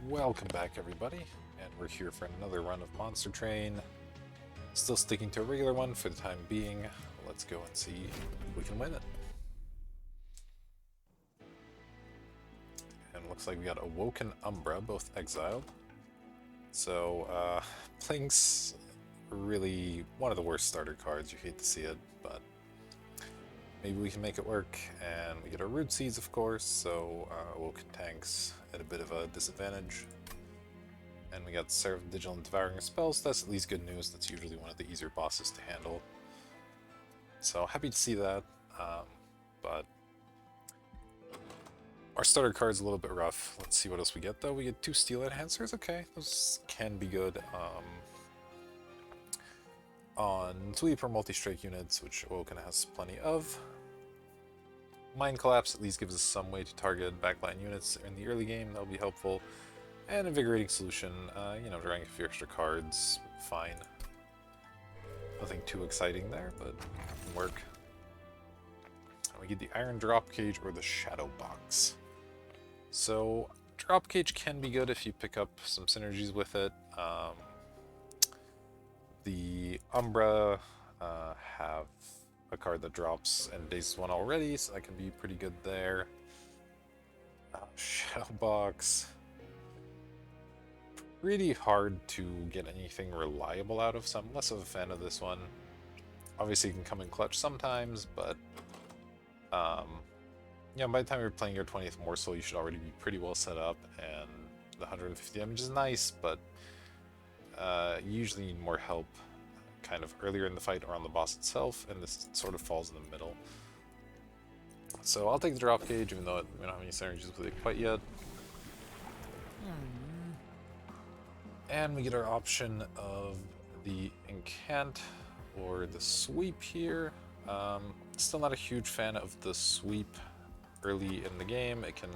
Welcome back, everybody, and we're here for another run of Monster Train. Still sticking to a regular one for the time being. Let's go and see if we can win it. And it looks like we got Awoken Umbra, both exiled. So, Plink's really one of the worst starter cards. You hate to see it, but maybe we can make it work. And we get our Root Seeds, of course, so Awoken tanks at a bit of a disadvantage. And we got Seraph Digital and Devouring Spells. That's at least good news. That's usually one of the easier bosses to handle. So happy to see that. But our starter card's a little bit rough. Let's see what else we get, though. We get 2 Steel Enhancers. Okay, those can be good. On Sweep or Multi-Strike units, which Awoken has plenty of. Mind Collapse at least gives us some way to target backline units in the early game. That'll be helpful. And Invigorating Solution, drawing a few extra cards, fine. Nothing too exciting there, but can work. And we get the Iron Drop Cage or the Shadow Box. So, Drop Cage can be good if you pick up some synergies with it. The Umbra have a card that drops and dazes one already, so that can be pretty good there. Shadow Box. Really hard to get anything reliable out of, so I'm less of a fan of this one. Obviously, it can come in clutch sometimes, but by the time you're playing your 20th morsel, you should already be pretty well set up, and the 150 damage is nice, but you usually need more help kind of earlier in the fight or on the boss itself, and this sort of falls in the middle. So I'll take the Drop Cage, even though we don't have any synergies with it quite yet. And we get our option of the Incant or the Sweep here. Still not a huge fan of the Sweep early in the game. It can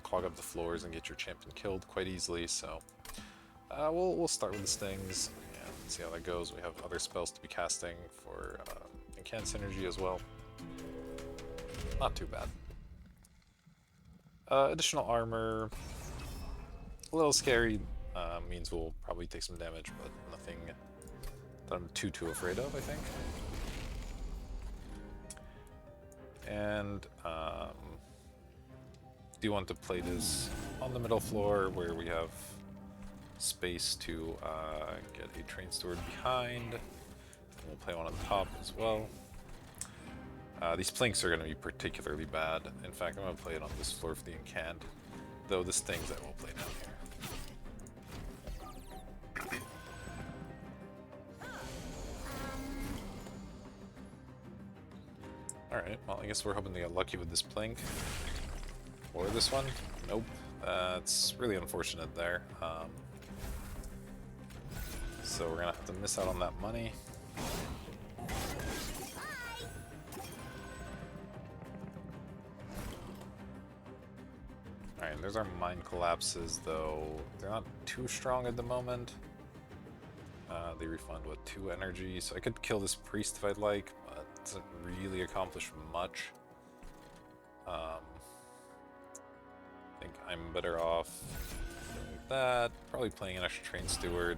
clog up the floors and get your champion killed quite easily, so we'll start with the Stings and see how that goes. We have other spells to be casting for Incant synergy as well. Not too bad. Additional armor, a little scary. Means we'll probably take some damage, but nothing that I'm too afraid of, I think. And do want to play this on the middle floor where we have space to get a Train Steward behind. And we'll play one on top as well. These Plinks are going to be particularly bad. In fact, I'm going to play it on this floor for the Incant, though the Stings I will play down here. Alright, well, I guess we're hoping to get lucky with this Plink. Or this one. Nope. It's really unfortunate there. So we're gonna have to miss out on that money. Alright, there's our Mind Collapses, though they're not too strong at the moment. They refund, 2 energy, so I could kill this Priest if I'd like, but it doesn't really accomplish much. I think I'm better off doing that, probably playing an extra Train Steward,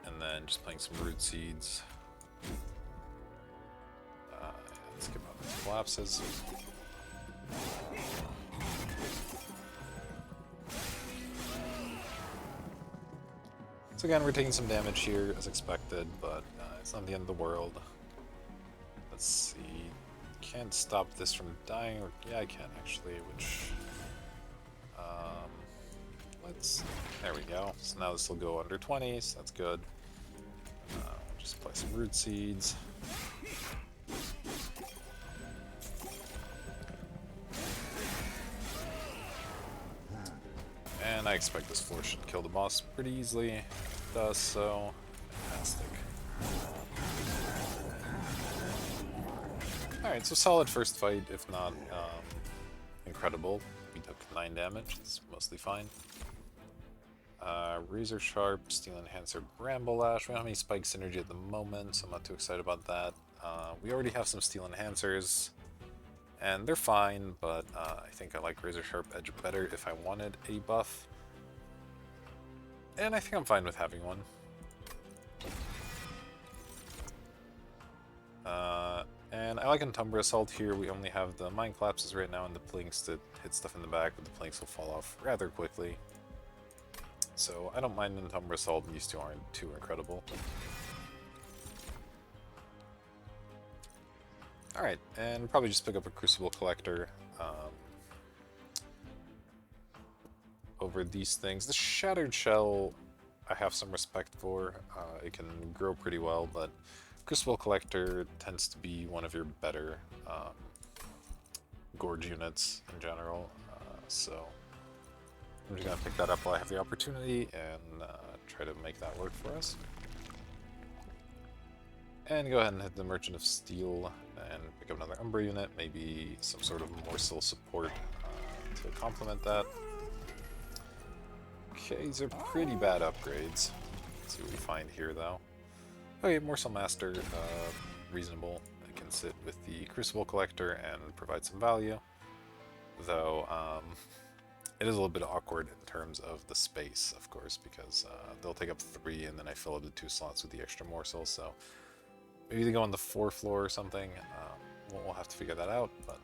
and then just playing some Root Seeds. Let's give out these collapses. So again, we're taking some damage here, as expected, but it's not the end of the world. Let's see. Can't stop this from dying. Or, yeah, I can actually, which... there we go. So now this will go under 20, so that's good. Just play some Root Seeds. And I expect this floor should kill the boss pretty easily. It does so. Fantastic. Alright, so solid first fight, if not incredible. We took 9 damage, it's mostly fine. Razor Sharp, Steel Enhancer, Bramble Lash. We don't have any Spike Synergy at the moment, so I'm not too excited about that. We already have some Steel Enhancers, and they're fine, but I think I like Razor Sharp Edge better if I wanted a buff. And I think I'm fine with having one. And I like Entumbra Assault here. We only have the Mind Collapses right now and the Plinks to hit stuff in the back, but the Plinks will fall off rather quickly. So I don't mind Entumbra Assault, and these two aren't too incredible. Alright, and probably just pick up a Crucible Collector over these things. The Shattered Shell I have some respect for. It can grow pretty well, but Crucible Collector tends to be one of your better Gorge units in general, so I'm just going to pick that up while I have the opportunity and try to make that work for us. And go ahead and hit the Merchant of Steel and pick up another Umbra unit, maybe some sort of morsel support to complement that. Okay, these are pretty bad upgrades. Let's see what we find here, though. Okay, Morsel Master, reasonable. It can sit with the Crucible Collector and provide some value. Though, it is a little bit awkward in terms of the space, of course, because they'll take up 3 and then I fill up the 2 slots with the extra morsels, so maybe they go on the 4th floor or something. We'll have to figure that out, but...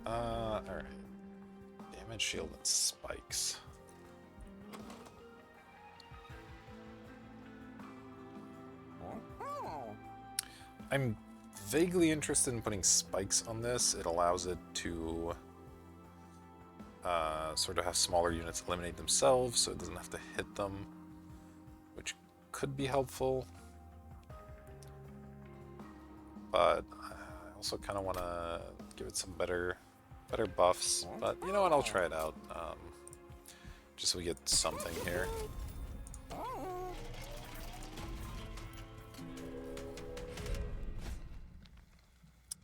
alright. Damage, shield, and spikes. I'm vaguely interested in putting spikes on this. It allows it to sort of have smaller units eliminate themselves, so it doesn't have to hit them, which could be helpful. But I also kind of want to give it some better buffs. But you know what? I'll try it out, just so we get something here.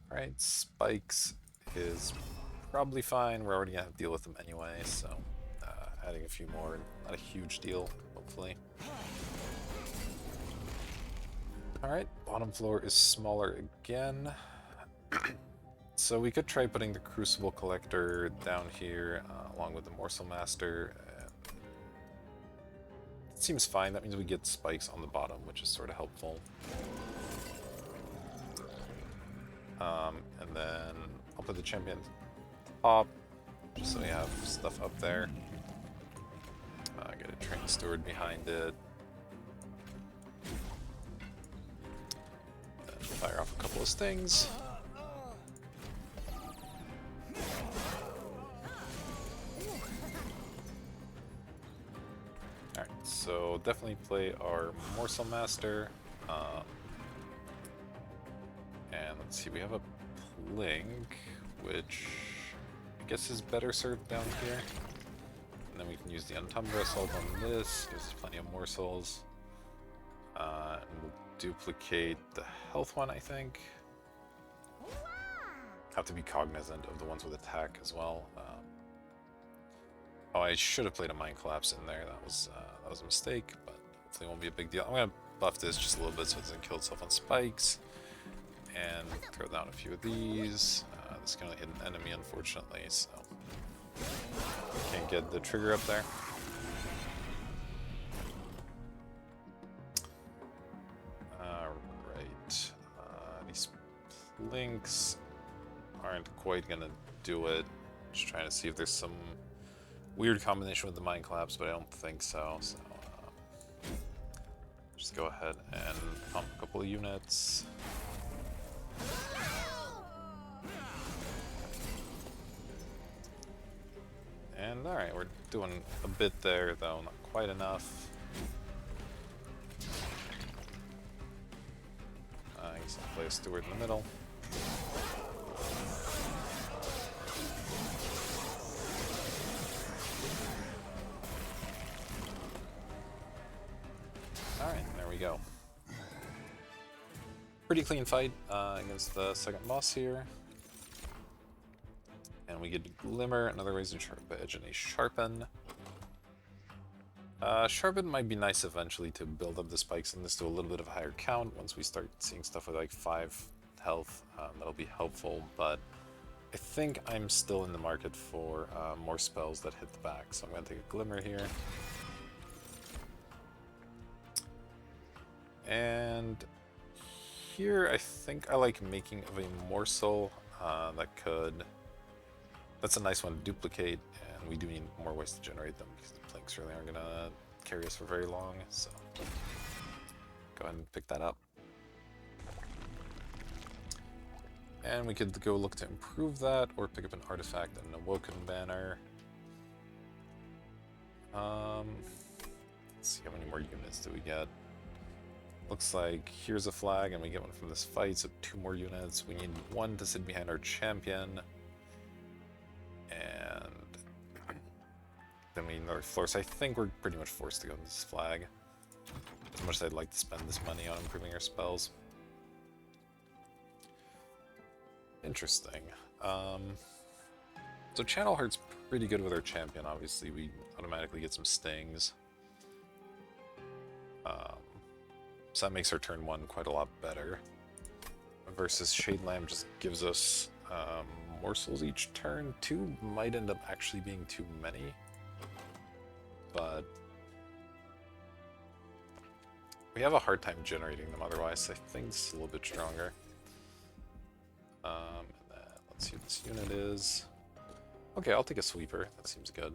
Alright, spikes is probably fine. We're already going to deal with them anyway, so adding a few more, not a huge deal, hopefully. Alright, bottom floor is smaller again. So we could try putting the Crucible Collector down here, along with the Morsel Master. It seems fine. That means we get spikes on the bottom, which is sort of helpful. And then I'll put the champion top, just so we have stuff up there. Get a train steward behind it. Then fire off a couple of stings. Alright, so definitely play our Morsel Master. And let's see, we have a Plink, which I guess is better served down here. And then we can use the Entumbra Assault on this, gives us plenty of morsels. And we'll duplicate the health one, I think. Have to be cognizant of the ones with attack as well. Oh, I should have played a Mind Collapse in there. That was a mistake, but hopefully it won't be a big deal. I'm going to buff this just a little bit so it doesn't kill itself on spikes. And throw down a few of these. This can only hit an enemy, unfortunately, so can't get the trigger up there. Alright. These Plinks aren't quite gonna do it. Just trying to see if there's some weird combination with the Mind Collapse, but I don't think so. So just go ahead and pump a couple of units. And alright, we're doing a bit there, though not quite enough. I guess I'll play a steward in the middle. Alright, there we go. Pretty clean fight against the second boss here. And we get a Glimmer, another Razor Sharp Edge, and a Sharpen. Sharpen might be nice eventually to build up the spikes in this to a little bit of a higher count. Once we start seeing stuff with like 5 health, that'll be helpful, but I I think I'm still in the market for more spells that hit the back, so I'm going to take a Glimmer here. And here I think I like making of a morsel that's a nice one to duplicate, and we do need more ways to generate them because the planks really aren't going to carry us for very long, so go ahead and pick that up. And we could go look to improve that, or pick up an artifact and an Awoken banner. Let's see, how many more units do we get? Looks like here's a flag, and we get one from this fight, so 2 more units. We need 1 to sit behind our champion. And then we need another floor, so I think we're pretty much forced to go with this flag. As much as I'd like to spend this money on improving our spells. Interesting. So Channel Heart's pretty good with our champion, obviously. We automatically get some stings. So that makes our turn 1 quite a lot better. Versus Shade Lamb just gives us morsels each turn. 2 might end up actually being too many. But we have a hard time generating them otherwise. I think it's a little bit stronger. And then let's see what this unit is. Okay, I'll take a sweeper. That seems good.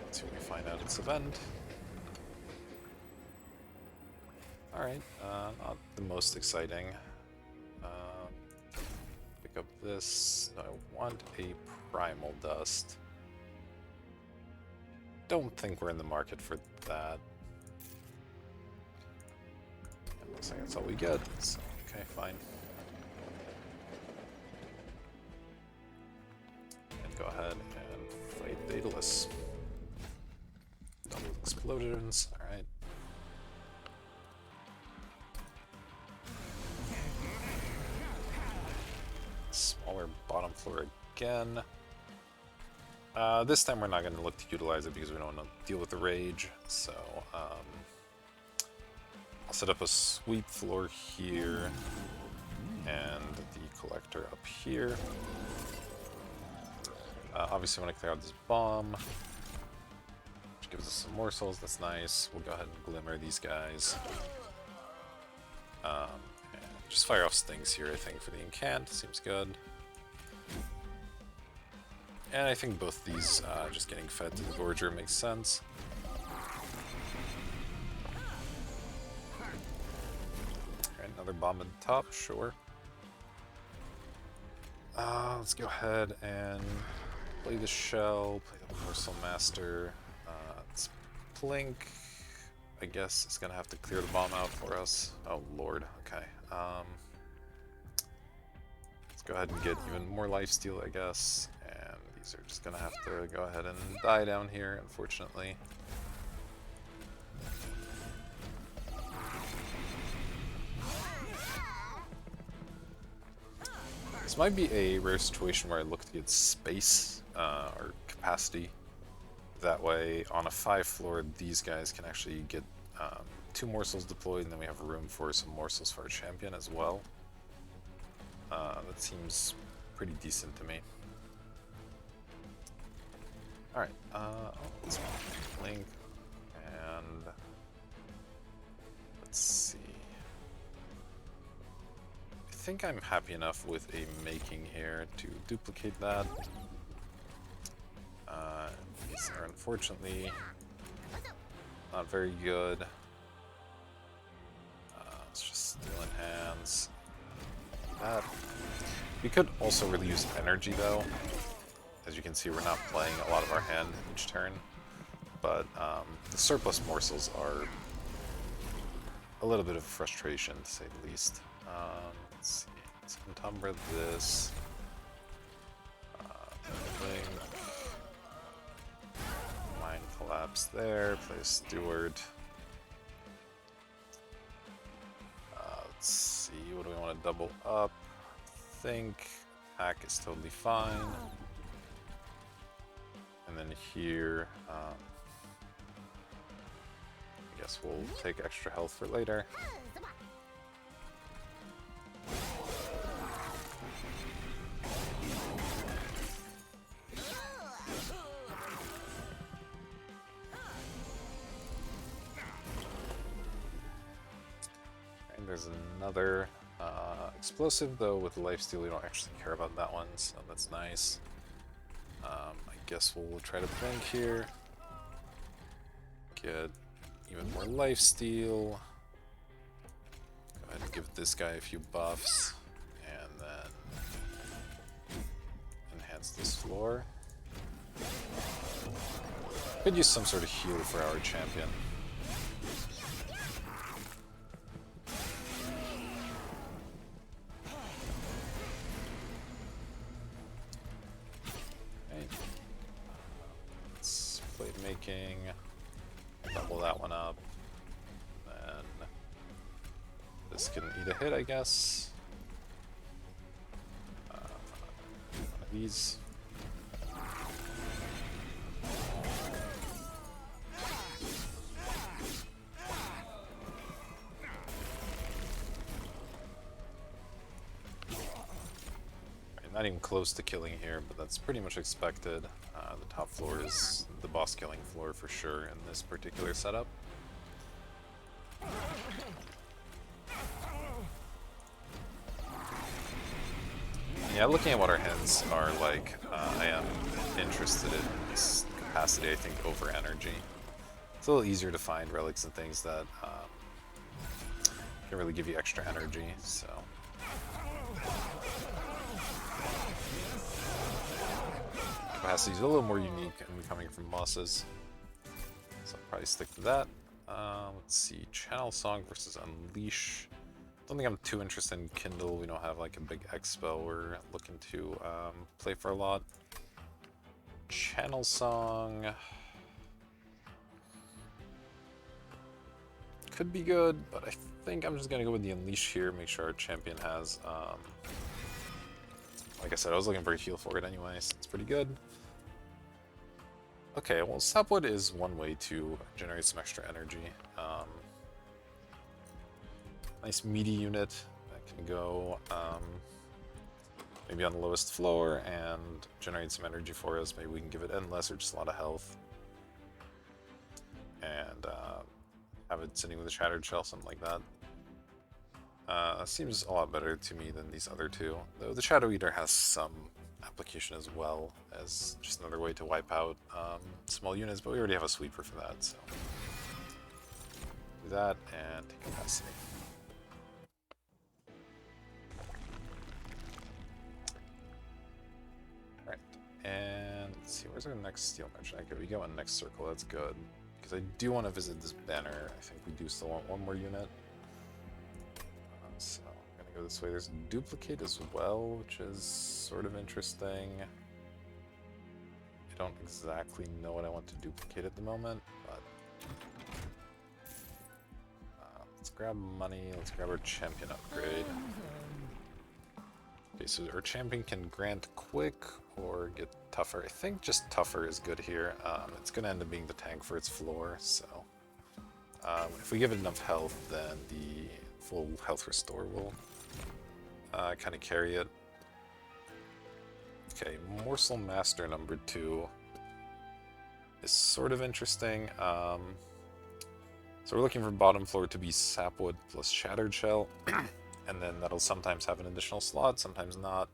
Let's see what we find out at this event. Alright, not the most exciting. Pick up this. No, I want a Primal Dust. Don't think we're in the market for that. It looks like that's all we get, so okay, fine. And go ahead and fight Daedalus. Double explosions, alright. Smaller bottom floor again. This time we're not going to look to utilize it because we don't want to deal with the rage, so I'll set up a sweep floor here and the collector up here. Obviously I want to clear out this bomb, which gives us some morsels. That's nice. We'll go ahead and glimmer these guys. Just fire off stings here, I think, for the incant. Seems good. And I think both these just getting fed to the Gorger makes sense. Alright, another bomb at the top, sure. Let's go ahead and play the shell, play the Morsel Master. Let's plink. I guess it's gonna have to clear the bomb out for us. Oh lord, okay. Let's go ahead and get even more lifesteal, I guess. And these are just gonna have to go ahead and die down here, unfortunately. This might be a rare situation where I look to get space or capacity. That way, on a 5 floor, these guys can actually get 2 morsels deployed, and then we have room for some morsels for our champion as well. That seems pretty decent to me. Alright, let's link, and let's see. I think I'm happy enough with a making here to duplicate that. These are unfortunately not very good. It's just stealing hands. That. We could also really use energy though. As you can see, we're not playing a lot of our hand each turn. But the surplus morsels are a little bit of frustration, to say the least. Let's see. Let's encumber this. Mind collapse there. Play a steward. Let's see. What do we want to double up? I think attack is totally fine. And then here, I guess we'll take extra health for later. there's another explosive, though with lifesteal we don't actually care about that one, so that's nice. I guess we'll try to blink here. Get even more lifesteal. Go ahead and give this guy a few buffs. And then enhance this floor. Could use some sort of heal for our champion. Okay. Let's plate making. Double that one up. Then this can eat a hit, I guess. One of these. Not even close to killing here, but that's pretty much expected. The top floor is the boss killing floor for sure in this particular setup. Yeah, looking at what our hands are like, I am interested in this capacity, I think, over energy. It's a little easier to find relics and things that can really give you extra energy, so... Capacity is a little more unique and coming from bosses, so I'll probably stick to that. Let's see, Channel Song versus Unleash. Don't think I'm too interested in Kindle. We don't have like a big X spell we're looking to play for a lot. Channel Song could be good, but I think I'm just gonna go with the Unleash here. Make sure our champion has. Like I said, I was looking for a heal for it anyway, so it's pretty good. Okay, well, sapwood is one way to generate some extra energy. Nice meaty unit that can go maybe on the lowest floor and generate some energy for us. Maybe we can give it endless or just a lot of health. And have it sitting with a shattered shell, something like that. Seems a lot better to me than these other two. Though the Shadow Eater has some application as well as just another way to wipe out small units, but we already have a sweeper for that, so do that and take capacity. Alright, and let's see, where's our next steel merchant? Okay, we go in next circle, that's good. Because I do want to visit this banner. I think we do still want one more unit. So I'm gonna go this way. There's a duplicate as well, which is sort of interesting. I don't exactly know what I want to duplicate at the moment, but let's grab money. Let's grab our champion upgrade. Okay, so our champion can grant quick or get tougher. I think just tougher is good here. It's gonna end up being the tank for its floor, so if we give it enough health, then the full health restore will kind of carry it. Okay, Morsel Master number 2 is sort of interesting. So we're looking for bottom floor to be sapwood plus shattered shell, and then that'll sometimes have an additional slot, sometimes not.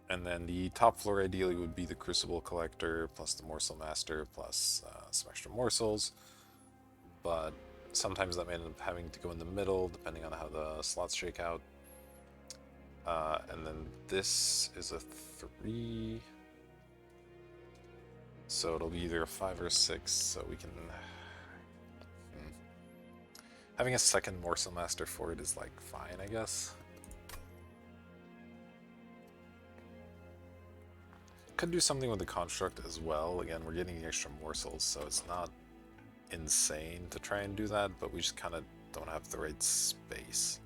And then the top floor ideally would be the Crucible Collector plus the Morsel Master plus some extra morsels, but sometimes that may end up having to go in the middle, depending on how the slots shake out. And then this is a 3. So it'll be either a 5 or a 6, so we can... Having a second Morsel Master for it is, like, fine, I guess. Could do something with the Construct as well. Again, we're getting the extra morsels, so it's not insane to try and do that, but we just kind of don't have the right space.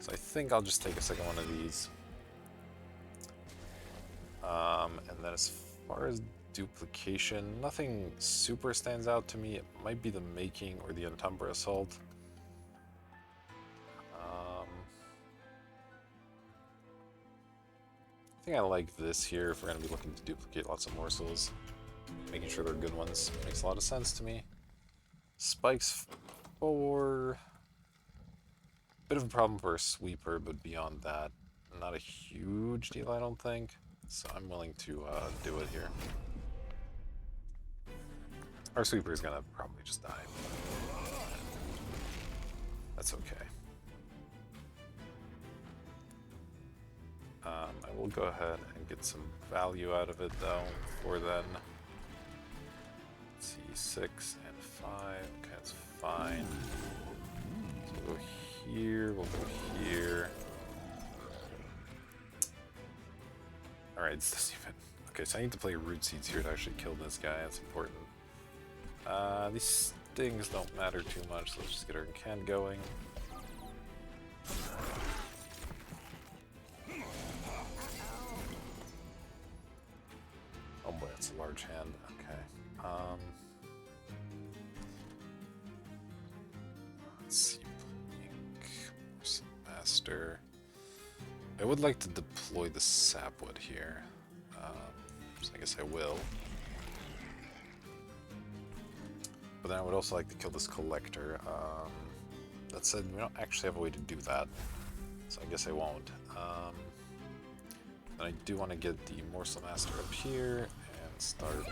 So I think I'll just take a second one of these. And then as far as duplication, nothing super stands out to me. It might be the Making or the Entumbra Assault. I think I like this here if we're going to be looking to duplicate lots of morsels. Making sure they're good ones makes a lot of sense to me. Spikes 4. Bit of a problem for a sweeper, but beyond that, not a huge deal, I don't think. So I'm willing to do it here. Our sweeper is gonna probably just die. That's okay. I will go ahead and get some value out of it though before then. Let's see, 6 and 5. Okay, that's fine. So we'll go here, we'll go here. Alright, this doesn't even... Okay, so I need to play root seeds here to actually kill this guy, that's important. These stings don't matter too much, so let's just get our can going. Oh boy, that's a large hand. Okay. Let's see. Blink. Morsel Master. I would like to deploy the sapwood here. So I guess I will. But then I would also like to kill this collector. That said, we don't actually have a way to do that. So I guess I won't. And I do want to get the Morsel Master up here and start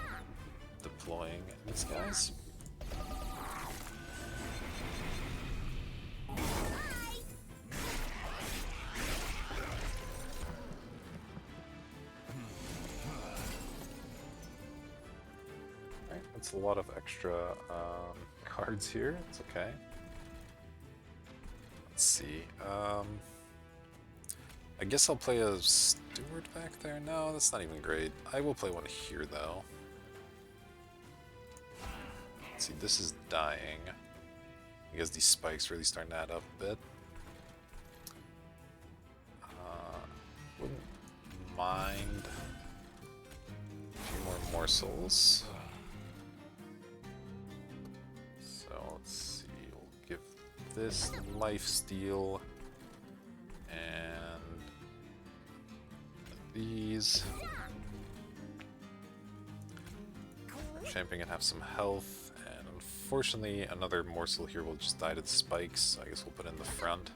deploying these guys. Alright, that's a lot of extra cards here. It's okay. Let's see. I guess I'll play a steward back there. No, that's not even great. I will play one here, though. Let's see, this is dying. Because these spikes really starting to add up a bit. Wouldn't mind a few more morsels. So let's see, we'll give this lifesteal and these. Champion can have some health, and unfortunately another morsel here will just die to the spikes, so I guess we'll put it in the front.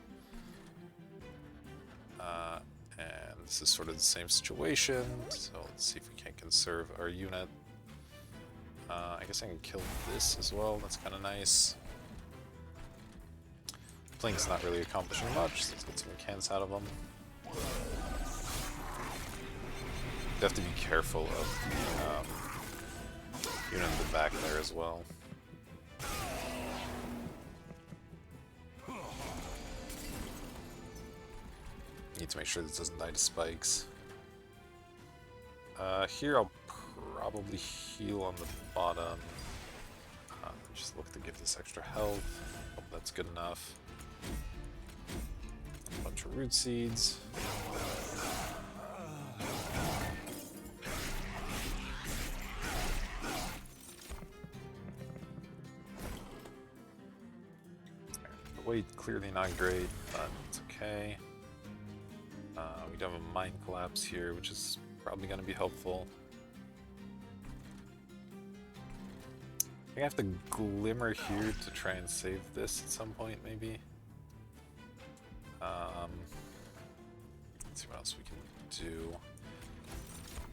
And this is sort of the same situation, so let's see if we can't conserve our unit. I guess I can kill this as well, that's kind of nice. Blink's not really accomplishing much, so let's get some cans out of them. You have to be careful of the unit in the back there as well. Need to make sure this doesn't die to spikes. Here I'll probably heal on the bottom. Just look to give this extra health. Hope that's good enough. A bunch of root seeds. The weight clearly not great, but it's okay. We do have a mine collapse here, which is probably going to be helpful. I think I have to glimmer here to try and save this at some point, maybe. Let's see what else we can do.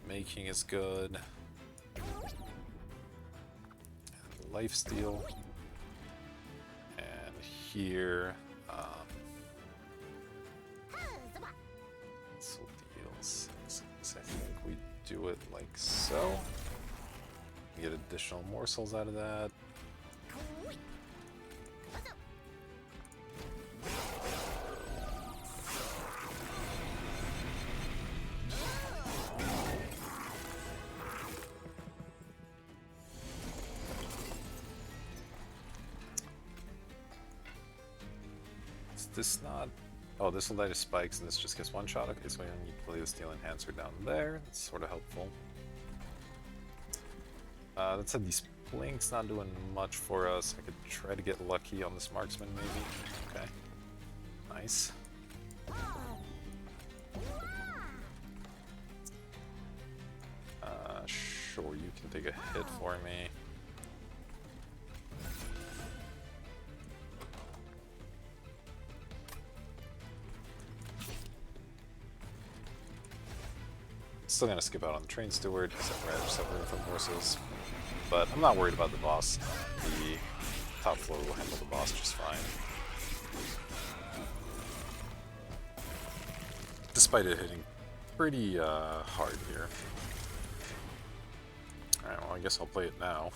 Making is good. Lifesteal. And here, this will deal 6. I think we do it like so. We get additional morsels out of that. Is this not... Oh, this will die to spikes and this just gets one shot. Okay, so we don't need to play the Steel Enhancer down there. That's sort of helpful. That said, these Blink's not doing much for us. I could try to get lucky on this Marksman, maybe. Okay. Nice. Sure, you can take a hit for me. Still gonna skip out on the train steward, except for I just have room for morsels. But I'm not worried about the boss. The top floor will handle the boss just fine. Despite it hitting pretty hard here. Alright, well I guess I'll play it now.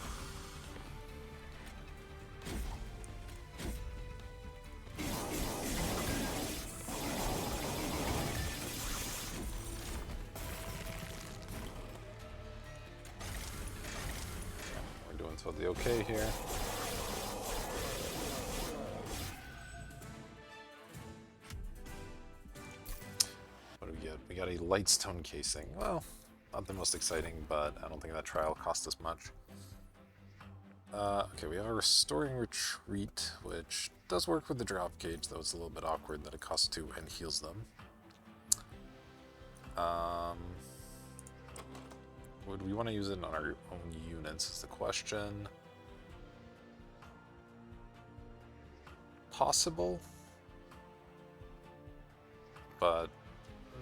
We're doing totally okay here. What do we get? We got a light stone casing. Well, not the most exciting, but I don't think that trial cost us much. Okay, we have a restoring retreat, which does work with the drop gauge, though it's a little bit awkward that it costs 2 and heals them. Would we want to use it on our own units is the question. Possible, but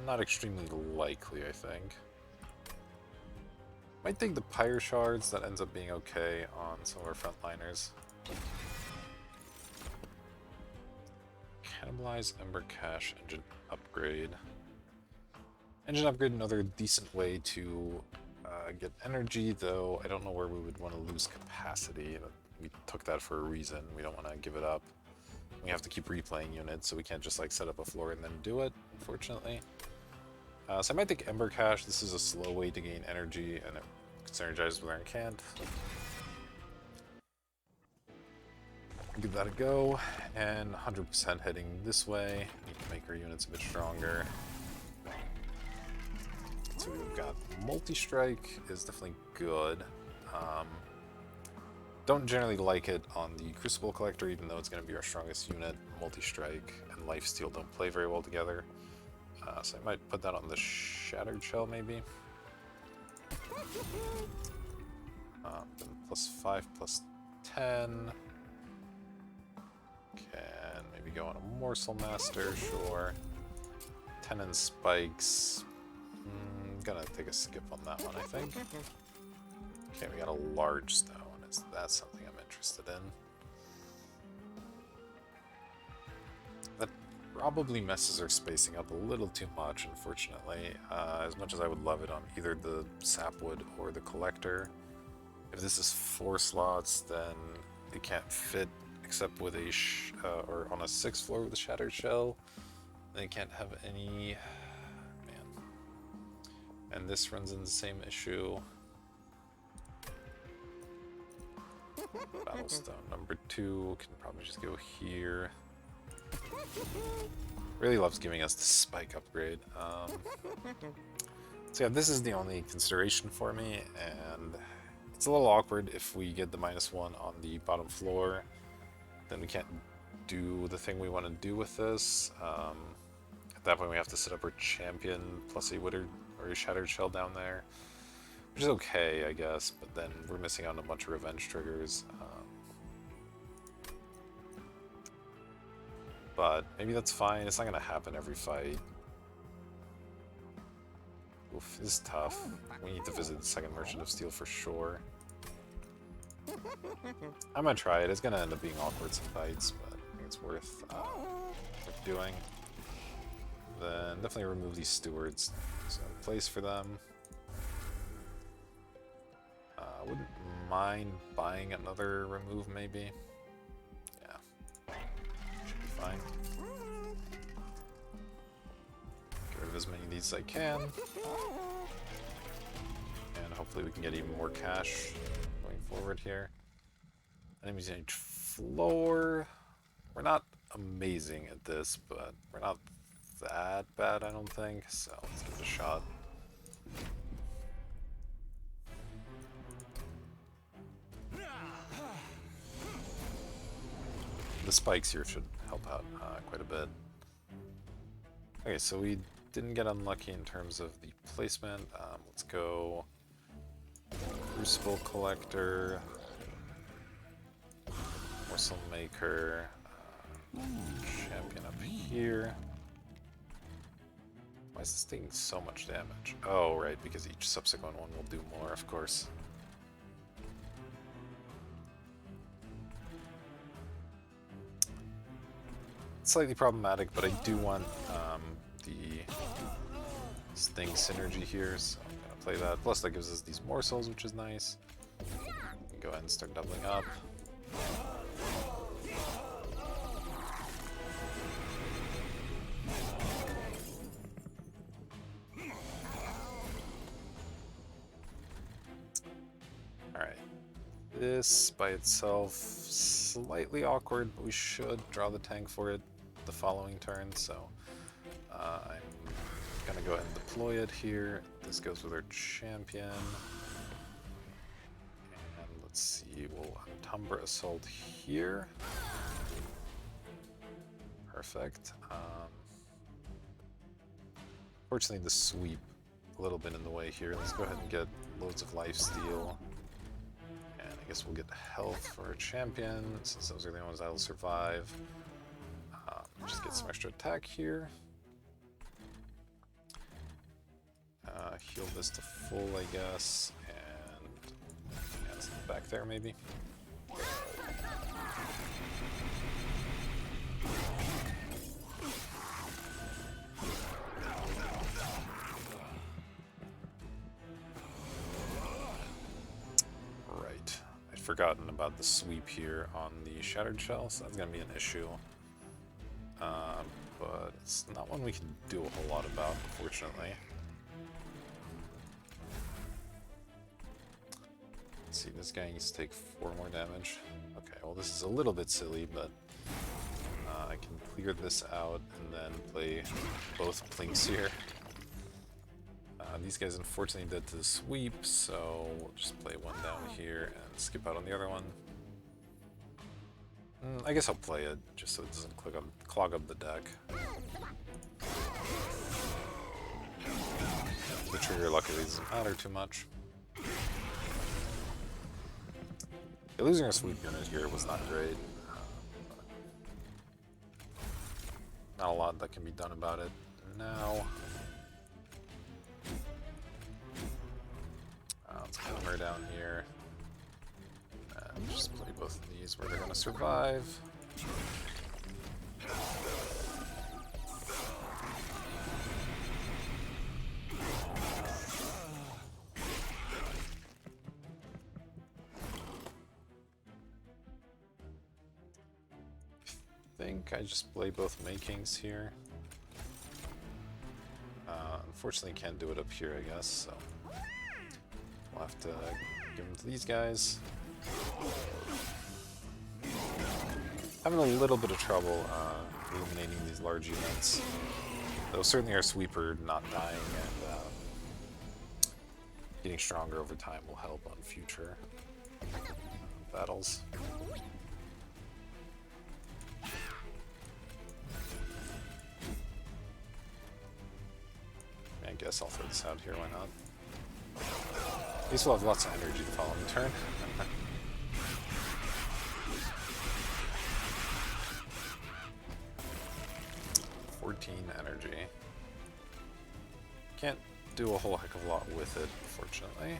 not extremely likely, I think. Might take the Pyre Shards, that ends up being okay on some of our frontliners. Cannibalize Ember Cache engine upgrade. Engine upgrade, another decent way to get energy, though I don't know where we would want to lose capacity. We took that for a reason. We don't want to give it up. We have to keep replaying units, so we can't just like set up a floor and then do it, unfortunately. So I might take Ember Cache. This is a slow way to gain energy, and it synergizes with Iron Cant. Give that a go, and 100% heading this way. Need to make our units a bit stronger. So we've got multi-strike is definitely good. Don't generally like it on the Crucible Collector, even though it's going to be our strongest unit. Multi-strike and Lifesteal don't play very well together. So I might put that on the Shattered Shell, maybe. +5, +10. Can maybe go on a Morsel Master, sure. 10 and Spikes. Gonna take a skip on that one, I think. Okay, we got a large stone. That's something I'm interested in. That probably messes our spacing up a little too much, unfortunately. As much as I would love it on either the Sapwood or the Collector. If this is 4 slots, then it can't fit except with a or on a 6th floor with a Shattered Shell. Then it can't have any. And this runs into the same issue. Battlestone number 2 can probably just go here. Really loves giving us the spike upgrade. So yeah, this is the only consideration for me, and it's a little awkward if we get the -1 on the bottom floor. Then we can't do the thing we want to do with this. At that point we have to set up our champion plus a Withered or a Shattered Shell down there, which is okay, I guess, but then we're missing out on a bunch of revenge triggers. But maybe that's fine. It's not going to happen every fight. Oof, this is tough. We need to visit the second Merchant of Steel for sure. I'm going to try it. It's going to end up being awkward some fights, but I think it's worth doing. Then definitely remove these stewards. So place for them. Wouldn't mind buying another remove, maybe. Yeah, should be fine. Get rid of as many of these as I can, and hopefully we can get even more cash going forward here. Enemies in each floor. We're not amazing at this, but we're not that bad, I don't think. So let's give it a shot. The spikes here should help out quite a bit. Okay, so we didn't get unlucky in terms of the placement. Let's go Crucible Collector, Morsel Maker, champion up here. Why is this taking so much damage? Oh, right, because each subsequent one will do more, of course. Slightly problematic, but I do want the Sting synergy here, so I'm going to play that. Plus that gives us these morsels, which is nice. Go ahead and start doubling up. Alright. This by itself, slightly awkward, but we should draw the tank for it the following turn, so I'm gonna go ahead and deploy it here. This goes with our champion. And let's see, we'll Untumber Assault here. Perfect. Fortunately, the sweep a little bit in the way here. Let's go ahead and get loads of lifesteal. And I guess we'll get health for our champion, since those are the only ones that'll survive. Just get some extra attack here. Heal this to full, I guess, and back there maybe. Right, I'd forgotten about the sweep here on the Shattered Shell, so that's gonna be an issue. But it's not one we can do a whole lot about, unfortunately. Let's see, this guy needs to take 4 more damage. Okay, well this is a little bit silly, but I can clear this out and then play both Plinks here. These guys unfortunately dead to the sweep, so we'll just play one down here and skip out on the other one. I guess I'll play it, just so it doesn't clog up the deck. The trigger luckily doesn't matter too much. Yeah, losing a sweep unit here was not great. Not a lot that can be done about it now. Let's hammer down here. And just play both of these where they're going to survive. I think I just play both makings here. Unfortunately can't do it up here, I guess, so we'll have to give them to these guys. Having a little bit of trouble eliminating these large units, though certainly our sweeper not dying and getting stronger over time will help on future battles. I guess I'll throw this out here, why not? At least we'll have lots of energy the following turn. 14 energy. Can't do a whole heck of a lot with it, unfortunately.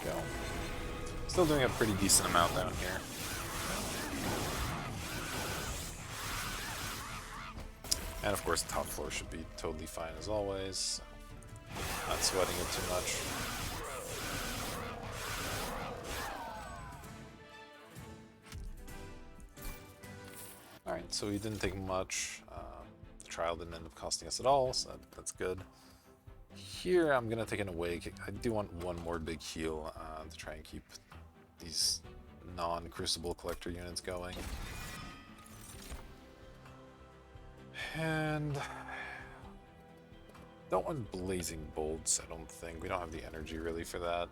Go. Still doing a pretty decent amount down here. And of course the top floor should be totally fine as always, so not sweating it too much. Alright, so we didn't take much. The trial didn't end up costing us at all, so that's good. Here I'm going to take an awake. I do want one more big heal to try and keep these non-Crucible Collector units going. And don't want Blazing Bolts, I don't think. We don't have the energy really for that.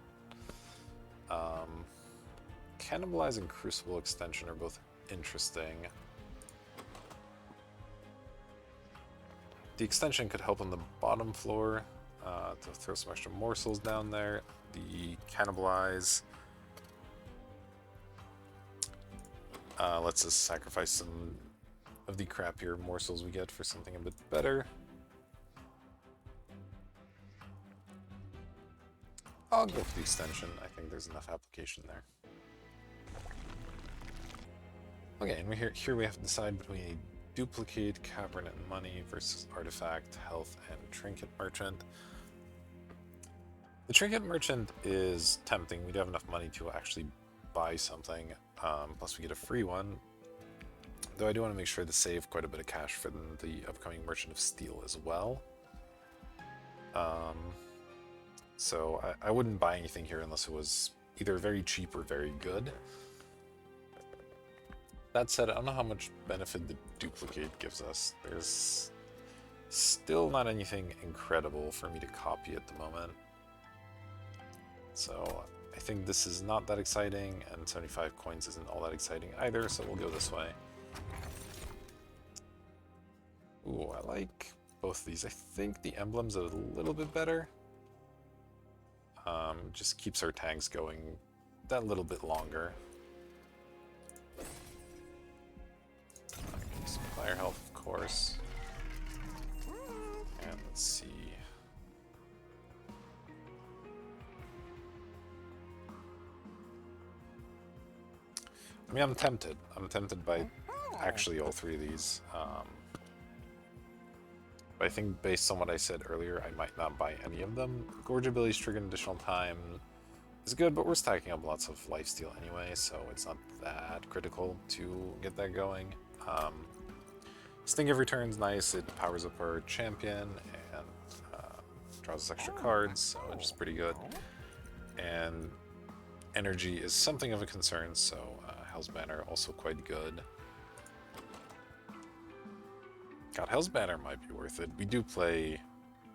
Cannibalize and Crucible Extension are both interesting. The extension could help on the bottom floor, to throw some extra morsels down there. The cannibalize lets us sacrifice some of the crappier morsels we get for something a bit better. I'll go for the extension. I think there's enough application there. Okay, and here we have to decide between a duplicate, cavern, and money versus artifact, health, and trinket merchant. The trinket merchant is tempting. We do have enough money to actually buy something, plus we get a free one. Though I do want to make sure to save quite a bit of cash for the upcoming Merchant of Steel as well. So I wouldn't buy anything here unless it was either very cheap or very good. That said, I don't know how much benefit the duplicate gives us. There's still not anything incredible for me to copy at the moment. So I think this is not that exciting, and 75 coins isn't all that exciting either, so we'll go this way. Ooh, I like both of these. I think the emblem's a little bit better. Just keeps our tanks going that little bit longer. Some fire health, of course. And let's see. I mean, I'm tempted. I'm tempted by actually all three of these. But I think based on what I said earlier, I might not buy any of them. Gorge abilities trigger an additional time is good, but we're stacking up lots of lifesteal anyway, so it's not that critical to get that going. Sting of Return's nice. It powers up our champion and draws us extra cards, so it's just pretty good. And energy is something of a concern, so Hell's Banner also quite good. God, Hell's Banner might be worth it. We do play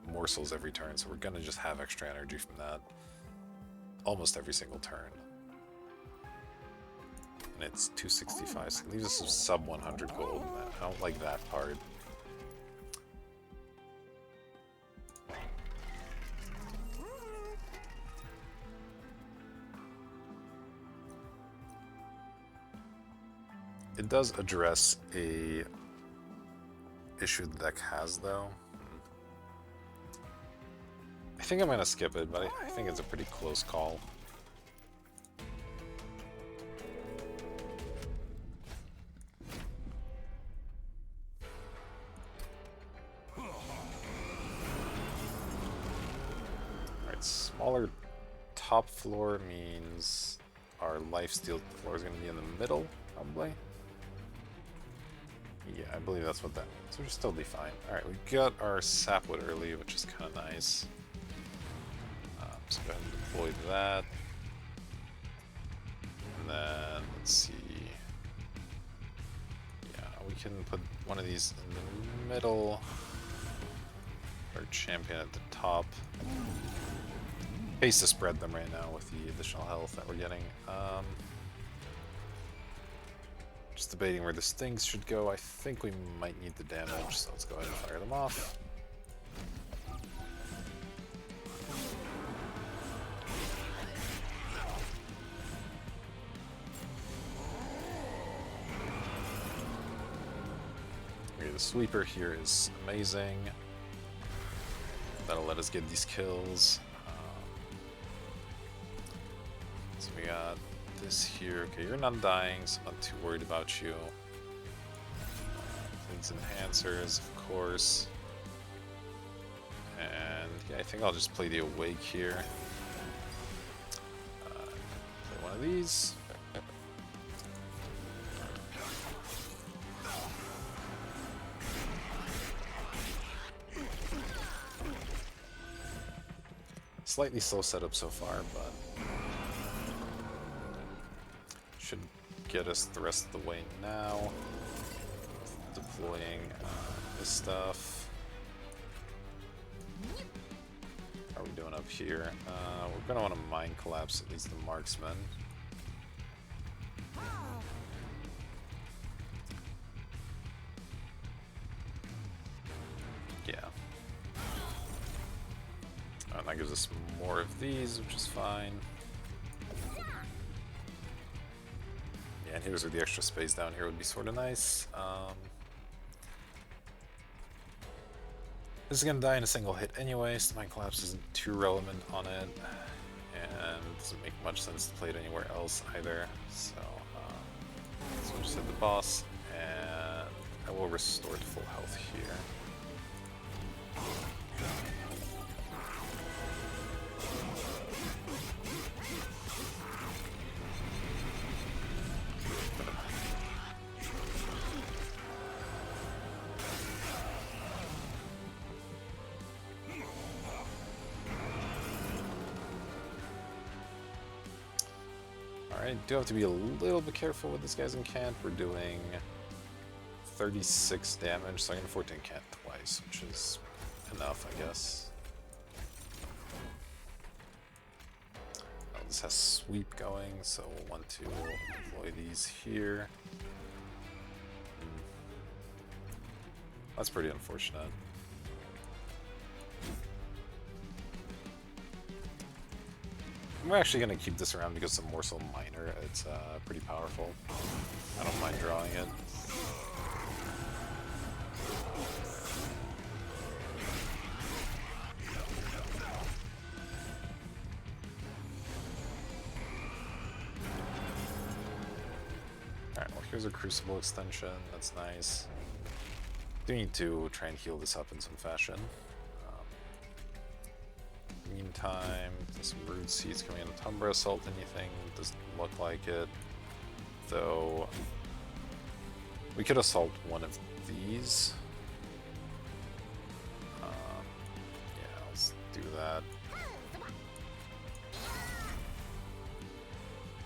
morsels every turn, so we're gonna just have extra energy from that almost every single turn. And it's 265, so it leaves us with sub 100 gold. I don't like that part. It does address a issue the deck has, though. I think I'm gonna skip it, but I think it's a pretty close call. Alright, smaller top floor means our lifesteal floor is gonna be in the middle, probably. Yeah, I believe that's what that means. We'll still be fine. Alright, we got our sapwood early, which is kind of nice. So go ahead and deploy that. And then, let's see. Yeah, we can put one of these in the middle. Our champion at the top. Pays to spread them right now with the additional health that we're getting. Just debating where the stings should go. I think we might need the damage, so let's go ahead and fire them off. Okay, the sweeper here is amazing. That'll let us get these kills. So we got this here. Okay, you're not dying, so I'm not too worried about you. Things enhancers, of course. And yeah, I think I'll just play the awake here. Play one of these. Slightly slow setup so far, but should get us the rest of the way now. Deploying this stuff. How are we doing up here? We're gonna want to mind collapse at least the marksman. Yeah. that gives us more of these, which is fine. Yeah, inhibitors with the extra space down here would be sort of nice. This is going to die in a single hit anyway, so Mind Collapse isn't too relevant on it. And doesn't make much sense to play it anywhere else either. So we'll just hit the boss, and I will restore to full health here. Alright, do have to be a little bit careful with this guy's incant. We're doing 36 damage, so I can afford to incant twice, which is enough, I guess. Oh, this has sweep going, so we'll want to employ these here. That's pretty unfortunate. I'm actually going to keep this around because the morsel miner, it's pretty powerful. I don't mind drawing it. Alright, well here's a crucible extension, that's nice. Do need to try and heal this up in some fashion. Meantime, there's some brood seeds coming in. Tumbra Assault anything, doesn't look like it. Though we could assault one of these. Yeah, let's do that.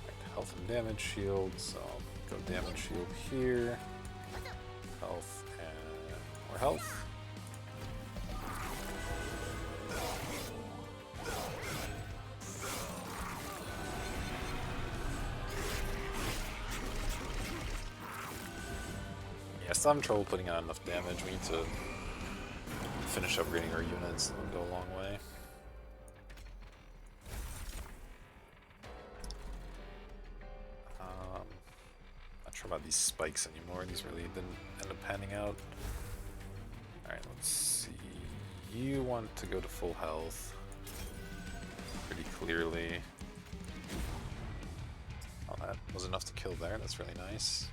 Right, health and damage shield, so I'll go damage shield here. Health and more health. Still having trouble putting out enough damage. We need to finish upgrading our units. That would go a long way. Not sure about these spikes anymore. These really didn't end up panning out. Alright, let's see. You want to go to full health. Pretty clearly. Oh, that was enough to kill there. That's really nice.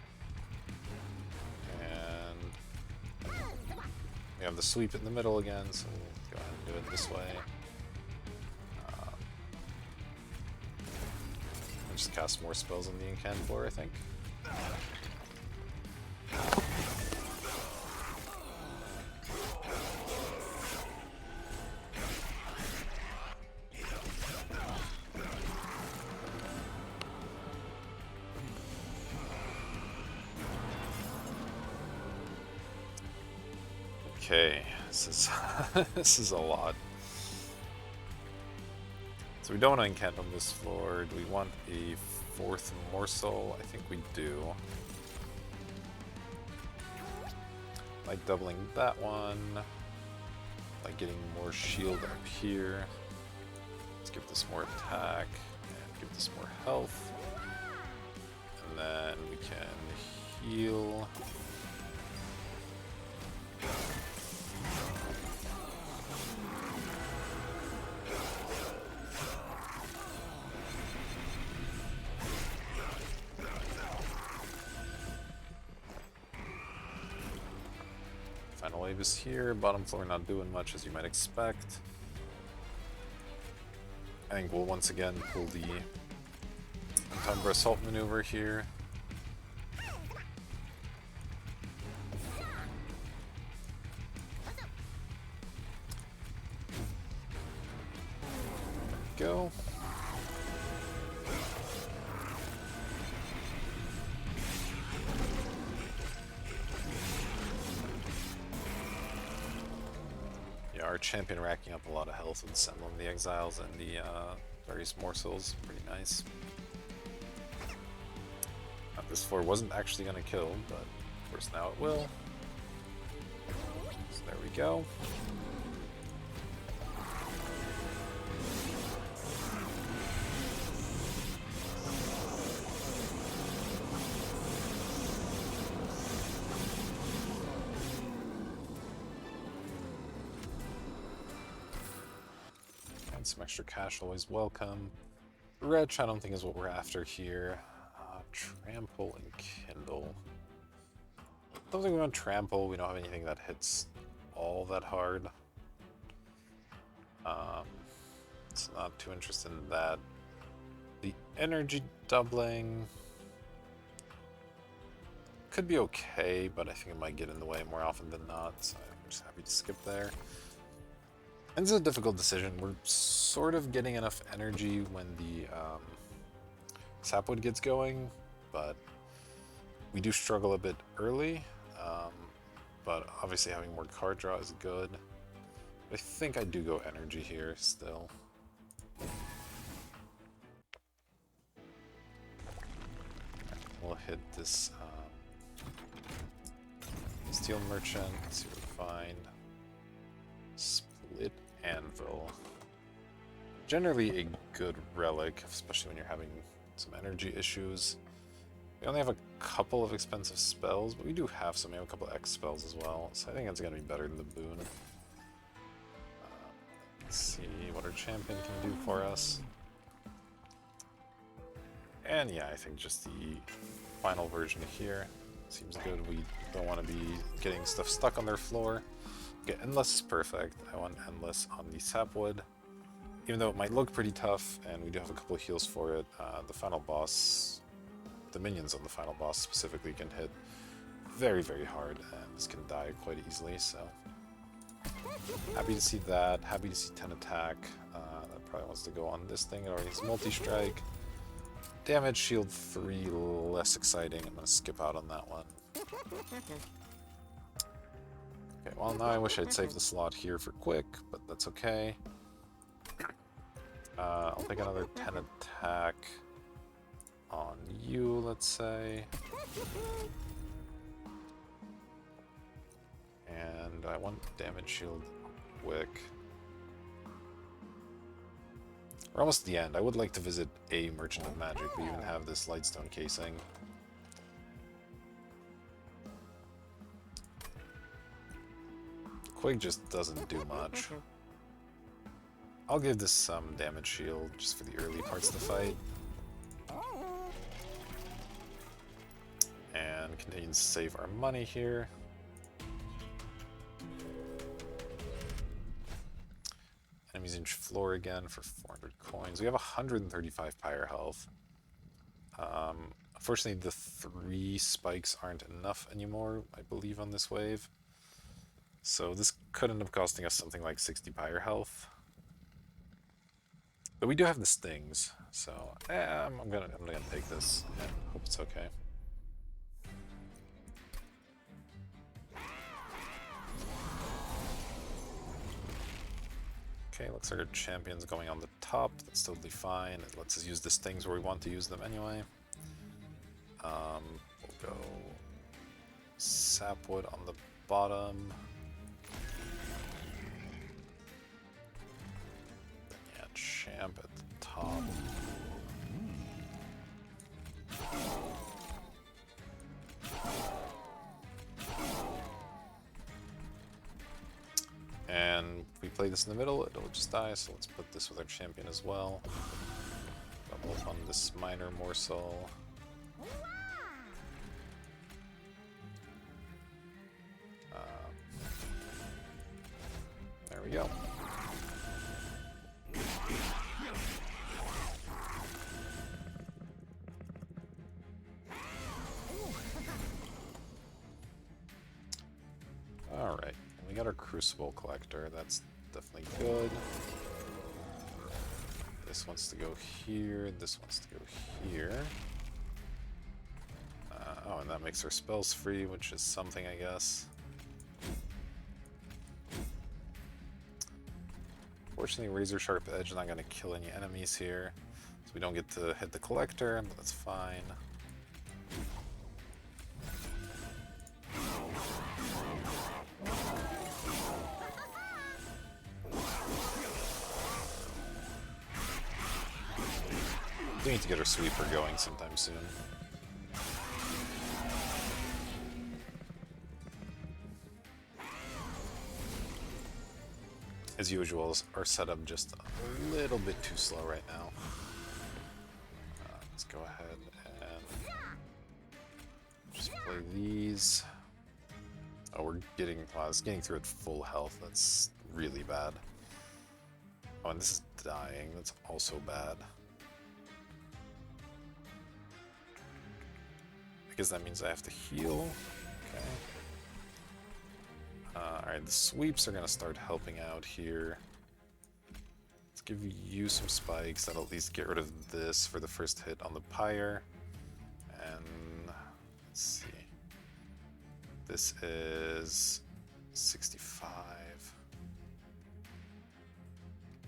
We have the sweep in the middle again, so we'll go ahead and do it this way. I'll just cast more spells on the incant floor, I think. Okay, this is this is a lot. So we don't want to incant on this floor. Do we want a fourth morsel? I think we do. Like doubling that one. Like getting more shield up here. Let's give this more attack and give this more health. And then we can heal. Final wave is here, bottom floor not doing much as you might expect. I think we'll once again pull the Tumbra Assault maneuver here. Go. Yeah, our champion racking up a lot of health with Emblem of the Exiles and the various morsels. Pretty nice. This floor wasn't actually going to kill, but of course now it will. So there we go. And some extra cash, always welcome. Retch, I don't think is what we're after here. Trample and Kindle. Don't think we want Trample. We don't have anything that hits all that hard. It's not too interested in that. The energy doubling could be okay, but I think it might get in the way more often than not, so I'm just happy to skip there. And it's a difficult decision. We're sort of getting enough energy when the sapwood gets going, but we do struggle a bit early. But obviously having more card draw is good. I think I do go energy here still. We'll hit this steel merchant, see what we find. Split anvil. Generally a good relic, especially when you're having some energy issues. We only have a couple of expensive spells, but we do have some. We have a couple of X spells as well, so I think it's going to be better than the boon. Let's see what our champion can do for us. And yeah, I think just the final version here seems good. We don't want to be getting stuff stuck on their floor. Okay, Endless is perfect. I want Endless on the sapwood. Even though it might look pretty tough, and we do have a couple of heals for it, the final boss, the minions on the final boss specifically, can hit very, very hard, and this can die quite easily, so happy to see that. Happy to see 10 attack. That probably wants to go on this thing. It already has multi-strike. Damage, shield 3, less exciting. I'm going to skip out on that one. Okay, well now I wish I'd saved the slot here for quick, but that's okay. I'll take another 10 attack on you, let's say. And I want damage shield quick. We're almost at the end. I would like to visit a Merchant of Magic. We even have this Lightstone casing. Quig just doesn't do much. I'll give this some damage shield just for the early parts of the fight. And continue to save our money here. Enemies in floor again for 400 coins. We have 135 pyre health. Unfortunately, the 3 spikes aren't enough anymore, I believe, on this wave. So this could end up costing us something like 60 pyre health. But we do have the stings, so I'm gonna take this and hope it's okay. Okay, looks like our champion's going on the top. That's totally fine. It lets us use the stings where we want to use them anyway. We'll go sapwood on the bottom. Then yeah, champ at the top. And if we play this in the middle, it'll just die, so let's put this with our champion as well. Double on this minor morsel. There we go. Alright, we got our Crucible Collector, that's definitely good. This wants to go here, this wants to go here. Oh, and that makes our spells free, which is something, I guess. Fortunately, Razor Sharp Edge is not going to kill any enemies here, so we don't get to hit the Collector, but that's fine. We need to get our sweeper going sometime soon. As usual, our setup just a little bit too slow right now. Let's go ahead and just play these. Oh, we're getting, wow, it's getting through at full health. That's really bad. Oh, and this is dying. That's also bad. I guess that means I have to heal. Okay. Alright, the sweeps are going to start helping out here. Let's give you some spikes. That'll at least get rid of this for the first hit on the pyre. And let's see. This is 65.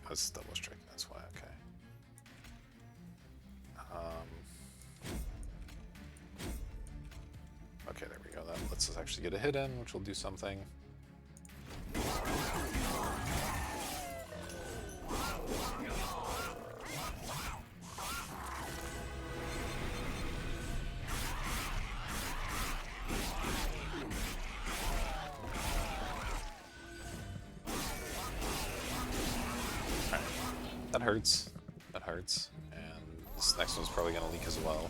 Oh, it's double strike, that's why, okay. Okay, there we go. That lets us actually get a hit in, which will do something. That hurts. That hurts. And this next one's probably going to leak as well.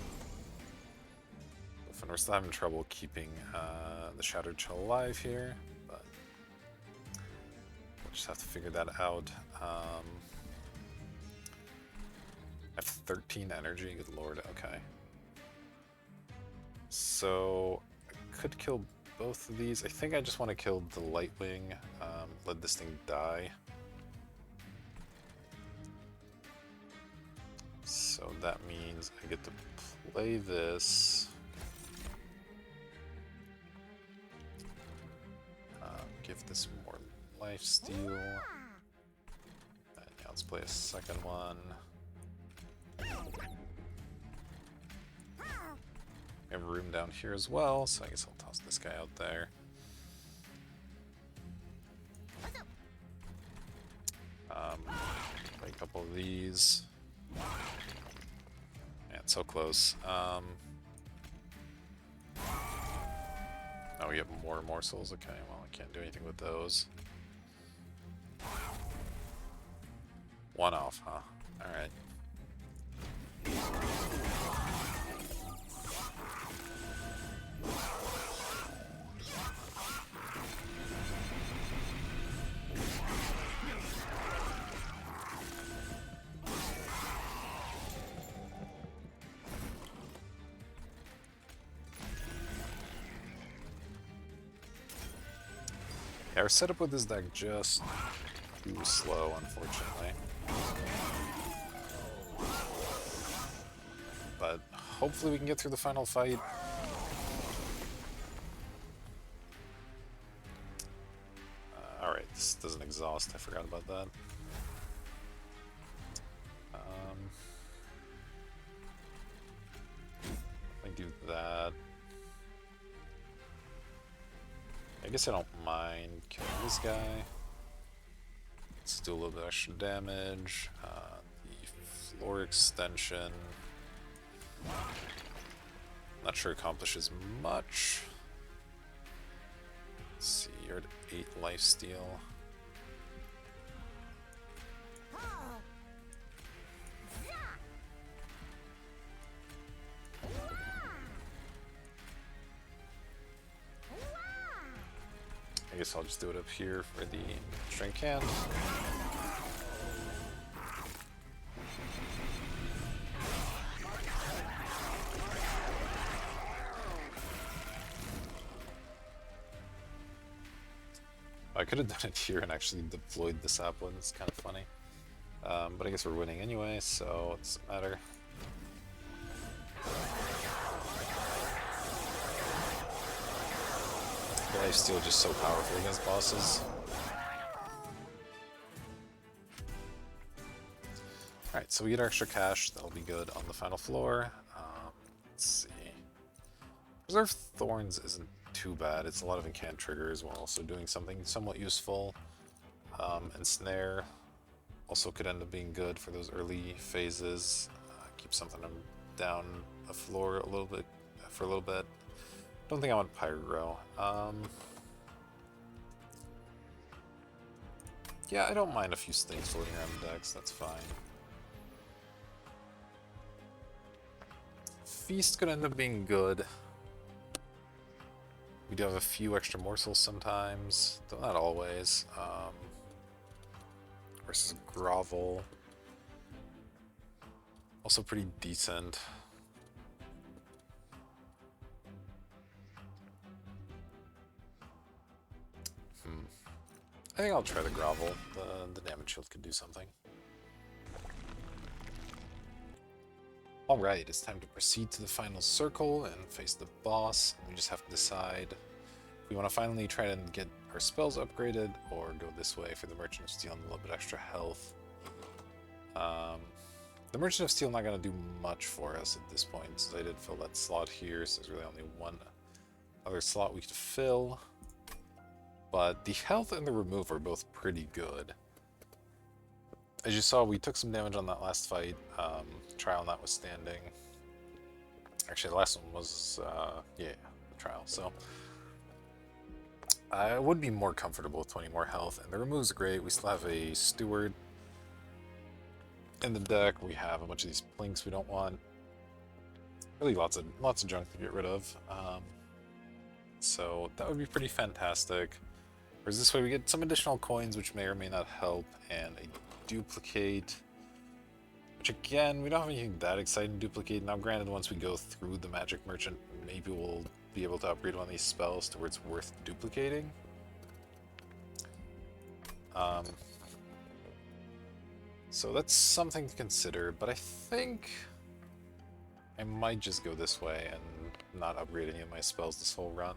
We're still having trouble keeping the Shattered Shell alive here, but we'll just have to figure that out. I have 13 energy, good lord, okay. So I could kill both of these. I think I just want to kill the Lightwing, let this thing die. So that means I get to play this. Give this more lifesteal. And yeah, let's play a second one. We have room down here as well, so I guess I'll toss this guy out there. Play a couple of these. Yeah, it's so close. Oh, we have more morsels. Okay, well, I can't do anything with those. One off, huh? Alright. Yeah, our setup with this deck just too slow, unfortunately. But hopefully we can get through the final fight. Alright, this doesn't exhaust, I forgot about that. I do that. I guess I don't mind killing this guy. Let's do a little bit extra damage. The floor extension. Not sure it accomplishes much. Let's see, you're at 8 lifesteal. I guess I'll just do it up here for the strength hand. I could have done it here and actually deployed the sapling. It's kind of funny. But I guess we're winning anyway, so it doesn't matter. Lifesteal just so powerful against bosses. Alright, so we get our extra cash. That'll be good on the final floor. Let's see. Reserve Thorns isn't too bad. It's a lot of incant triggers while also doing something somewhat useful. And Snare also could end up being good for those early phases. Keep something down a floor a little bit for a little bit. Don't think I want Pyro. Yeah, I don't mind a few things floating around decks, that's fine. Feast could end up being good. We do have a few extra morsels sometimes, though not always. Versus Grovel. Also pretty decent. I think I'll try the Grovel. The damage shield could do something. Alright, it's time to proceed to the final circle and face the boss. We just have to decide if we want to finally try to get our spells upgraded or go this way for the Merchant of Steel and a little bit extra health. The Merchant of Steel not going to do much for us at this point, since I did fill that slot here, so there's really only one other slot we could fill. But the health and the remove are both pretty good. As you saw, we took some damage on that last fight, trial notwithstanding. Actually, the last one was, yeah, the trial, so... I would be more comfortable with 20 more health, and the removes are great. We still have a Steward in the deck. We have a bunch of these plinks we don't want. Really lots of junk to get rid of. So that would be pretty fantastic. Whereas this way we get some additional coins, which may or may not help, and a duplicate, which again, we don't have anything that exciting to duplicate. Now granted, once we go through the Magic Merchant, maybe we'll be able to upgrade one of these spells to where it's worth duplicating. So that's something to consider, but I think I might just go this way and not upgrade any of my spells this whole run.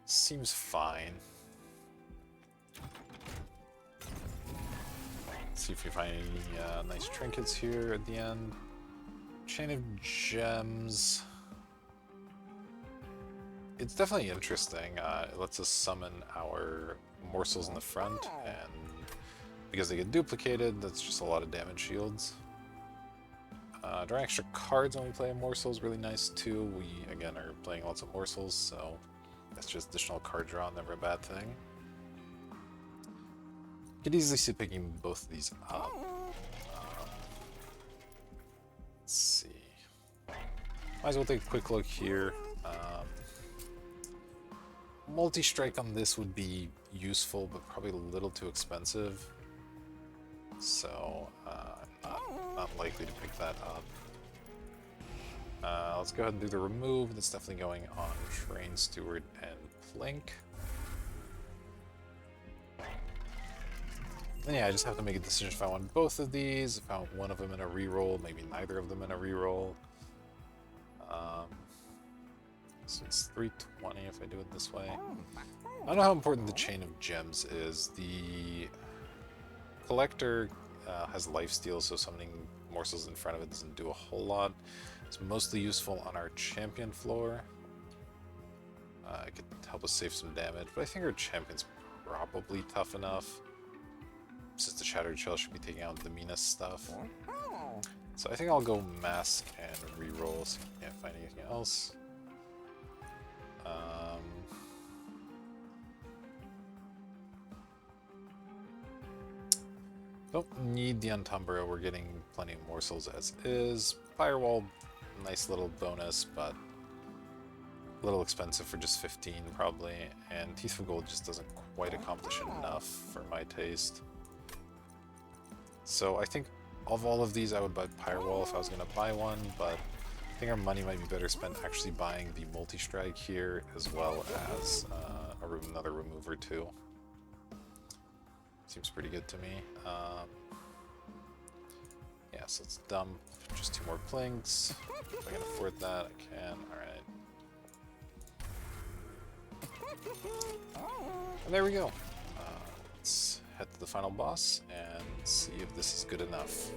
Seems fine. Let's see if we find any nice trinkets here at the end. Chain of Gems. It's definitely interesting. It lets us summon our morsels in the front, and because they get duplicated, that's just a lot of damage shields. Drawing extra cards when we play a morsel is really nice too. We, again, are playing lots of morsels, so that's just additional card draw, never a bad thing. Could easily see picking both of these up. Let's see. Might as well take a quick look here. Multi-strike on this would be useful, but probably a little too expensive. So, not likely to pick that up. Let's go ahead and do the remove. That's definitely going on Train Steward and Plink. And yeah, I just have to make a decision if I want both of these, if I want one of them in a reroll, maybe neither of them in a reroll. So it's 320 if I do it this way. I don't know how important the Chain of Gems is. The Collector has lifesteal, so summoning morsels in front of it doesn't do a whole lot. It's mostly useful on our champion floor. It could help us save some damage, but I think our champion's probably tough enough, since the Shattered Shell should be taking out the meanest stuff. So I think I'll go Mask and reroll, so I can't find anything else. Don't need the Untumbra, we're getting plenty of morsels as is. Firewall, nice little bonus, but a little expensive for just 15 probably, and Teeth of Gold just doesn't quite accomplish enough for my taste. So I think of all of these I would buy Firewall if I was going to buy one, but I think our money might be better spent actually buying the multi-strike here, as well as another remover too. Seems pretty good to me. Yeah, so let's dump just 2 more plinks. If I can afford that, I can. Alright. And there we go. Let's head to the final boss and see if this is good enough.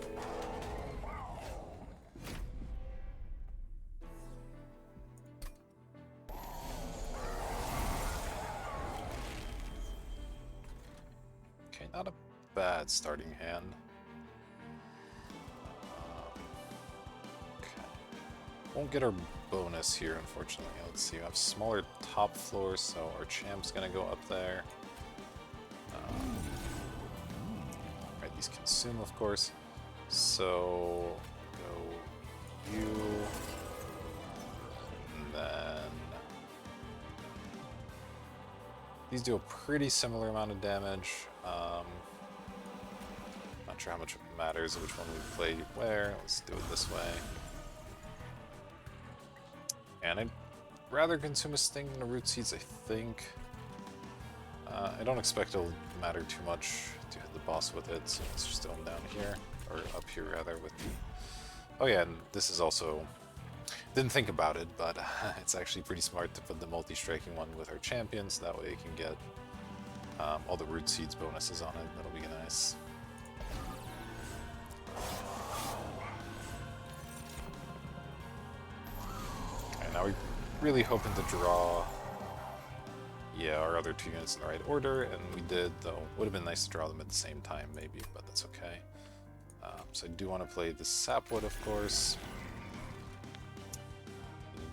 Okay, not a bad starting hand. Okay. Won't get our bonus here, unfortunately. Let's see, we have smaller top floors, so our champ's gonna go up there. consume, of course. So go you, and then these do a pretty similar amount of damage. Not sure how much it matters which one we play where. Let's do it this way. And I'd rather consume a sting than a root seeds, I think. I don't expect it'll matter too much to hit the boss with it, so let's just do them down here, or up here rather with the... Oh yeah, and this is also... Didn't think about it, but it's actually pretty smart to put the multi-striking one with our champions, that way you can get all the root seeds bonuses on it. That'll be nice. Okay, now we're really hoping to draw our other two units in the right order, and we did, though would have been nice to draw them at the same time maybe, but that's okay. So I do want to play the sapwood, of course.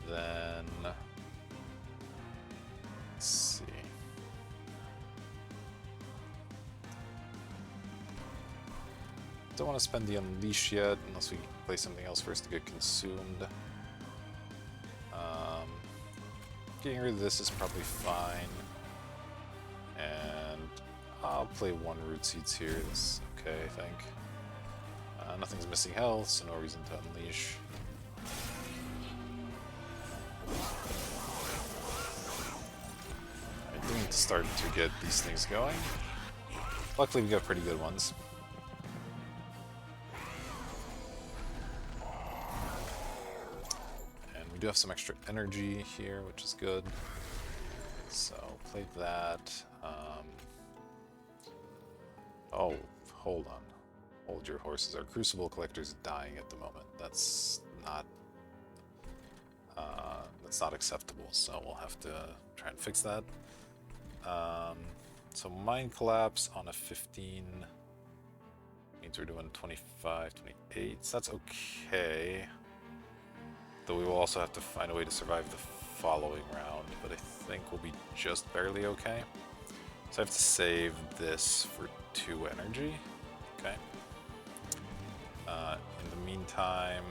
Then let's see. Don't want to spend the unleash yet, unless we play something else first to get consumed. Getting rid of this is probably fine. And I'll play one root seeds here. It's okay, I think. Nothing's missing health, so no reason to unleash. I do need to start to get these things going. Luckily we got pretty good ones. We do have some extra energy here, which is good. So, play that. Oh, hold on. Hold your horses. Our Crucible Collector's dying at the moment. That's not acceptable, so we'll have to try and fix that. So Mind Collapse on a 15 means we're doing 25, 28, so that's okay. Though we will also have to find a way to survive the following round, but I think we'll be just barely okay. So I have to save this for 2 energy. Okay. In the meantime,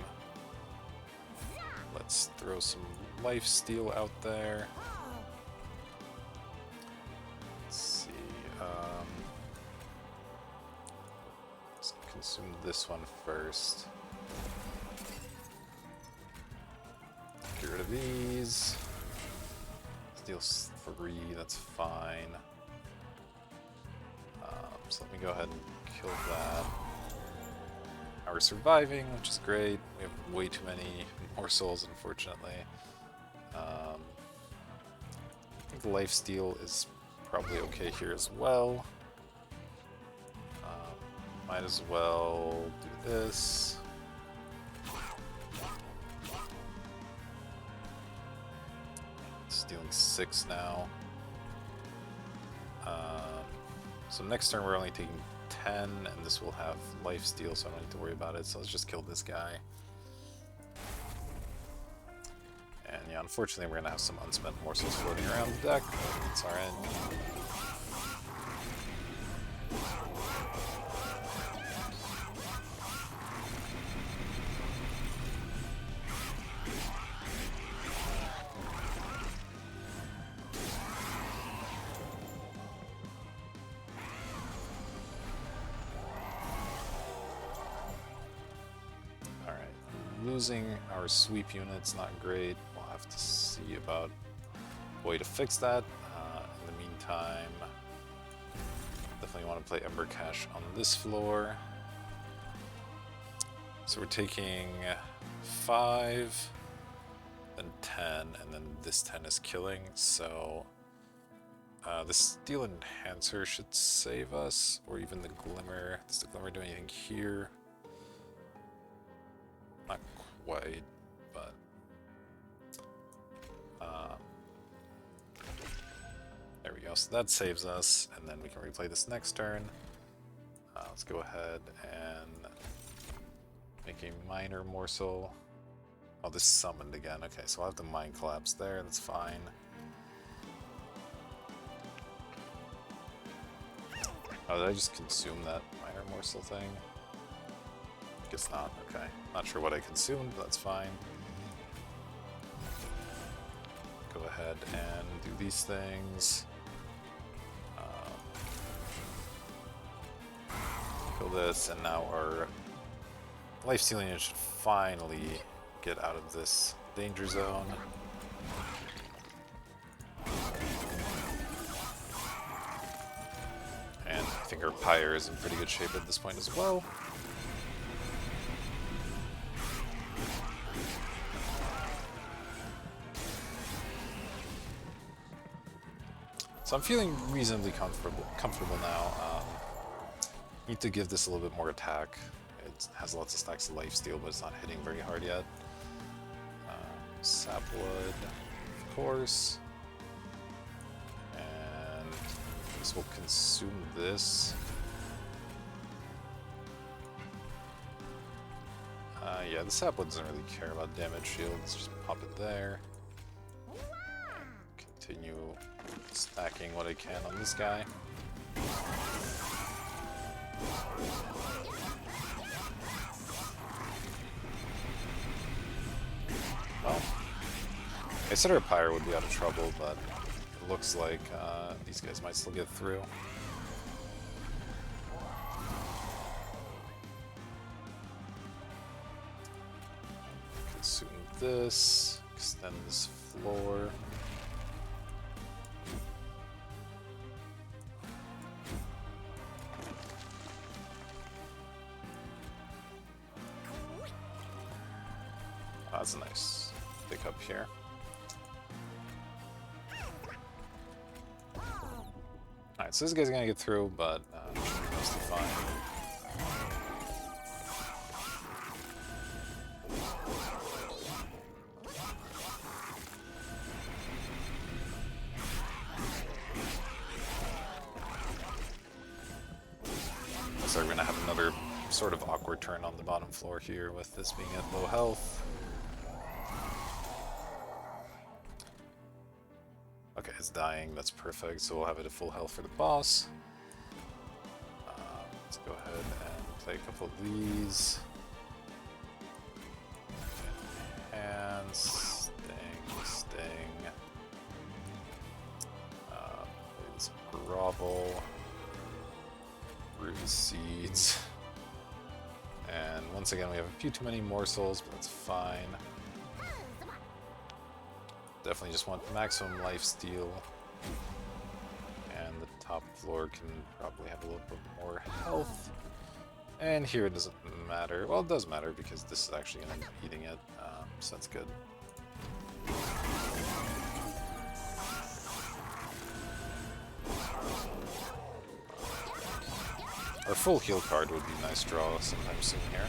let's throw some lifesteal out there. Let's see. Let's consume this one first. Get rid of these. Steal 3, that's fine. So let me go ahead and kill that. Now we're surviving, which is great. We have way too many morsels, unfortunately. I think the lifesteal is probably okay here as well. Might as well do this. Dealing 6 now. So next turn we're only taking 10, and this will have lifesteal, so I don't need to worry about it. So let's just kill this guy. And yeah, unfortunately we're gonna have some unspent morsels floating around the deck. It's alright. Losing our sweep unit's not great. We'll have to see about a way to fix that. In the meantime, definitely want to play Ember Cache on this floor. So we're taking 5, then 10, and then this 10 is killing. So the Steel Enhancer should save us, or even the Glimmer. Does the Glimmer do anything here? Not quite, but there we go. So that saves us, and then we can replay this next turn. Let's go ahead and make a minor morsel. Oh, this summoned again. Okay, so I'll have the Mind Collapse there. That's fine. Oh, did I just consume that minor morsel thing? Guess not, okay. Not sure what I consumed, but that's fine. Go ahead and do these things. Kill this, and now our life-stealing unit should finally get out of this danger zone. And I think our Pyre is in pretty good shape at this point as well. So I'm feeling reasonably comfortable now. Need to give this a little bit more attack. It has lots of stacks of lifesteal, but it's not hitting very hard yet. Sapwood, of course. And this will consume this. Yeah, the sapwood doesn't really care about damage shields, just pop it there. Continue stacking what I can on this guy. Well, I said our Pyre would be out of trouble, but it looks like these guys might still get through. Consume this, extend this floor. That's a nice pickup here. Alright, so this guy's gonna get through, but should be mostly fine. So we're gonna have another sort of awkward turn on the bottom floor here with this being at low health. Okay, it's dying, that's perfect, so we'll have it at full health for the boss. Let's go ahead and play a couple of these. And sting. It's grovel. Ruby seeds. And once again, we have a few too many morsels, but that's fine. Definitely just want maximum lifesteal. And the top floor can probably have a little bit more health. And here it doesn't matter. Well, it does matter because this is actually going to end up eating it, so that's good. Our full heal card would be a nice draw sometime soon here.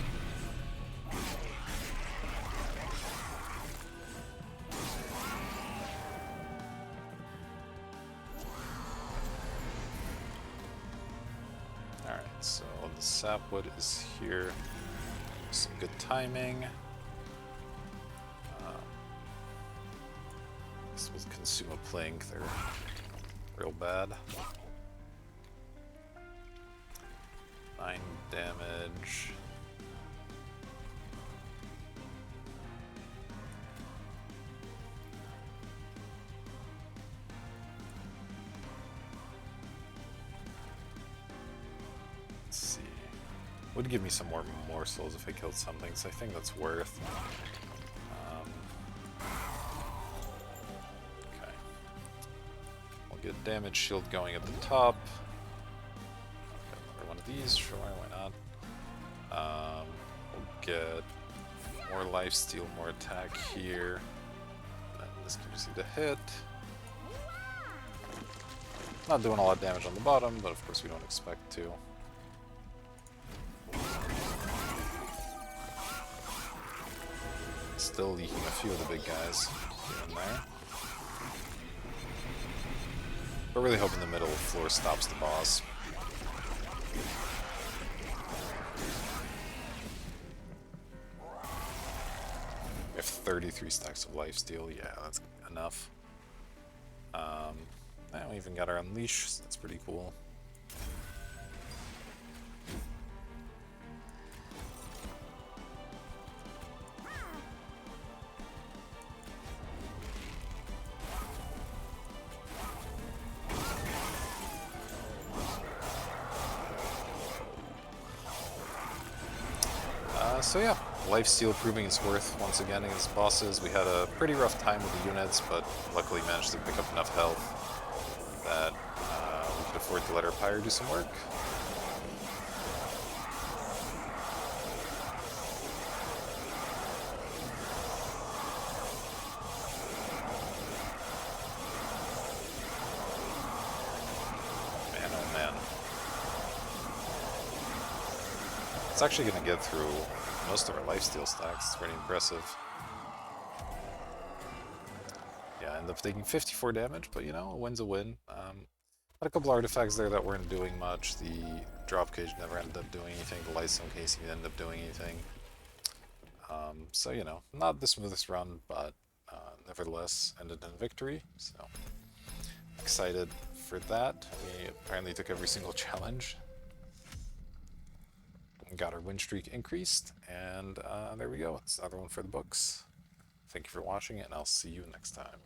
Alright, so the sapwood is here. Some good timing. This will consume a plank, they're real bad. 9 damage. Let's see. Would give me some more morsels if I killed something, so I think that's worth. Okay. We'll get a damage shield going at the top. These, sure, why not? We'll get more lifesteal, more attack here. And then this can just need a hit. Not doing a lot of damage on the bottom, but of course we don't expect to. Still leaking a few of the big guys here and there. But really hoping the middle floor stops the boss. We have 33 stacks of lifesteal, yeah, that's enough. And we even got our Unleash, so that's pretty cool. So yeah, lifesteal proving its worth once again against bosses. We had a pretty rough time with the units, but luckily managed to pick up enough health that we could afford to let our pyre do some work. Man, oh man. It's actually going to get through most of our lifesteal stacks. It's pretty impressive. Yeah, I end up taking 54 damage, but you know, a win's a win. Had a couple artifacts there that weren't doing much. The drop cage never ended up doing anything. The Lysome case even ended up doing anything. So, you know, not the smoothest run, but nevertheless ended in victory. So, excited for that. We apparently took every single challenge. Got our win streak increased, and there we go. It's another one for the books. Thank you for watching, and I'll see you next time.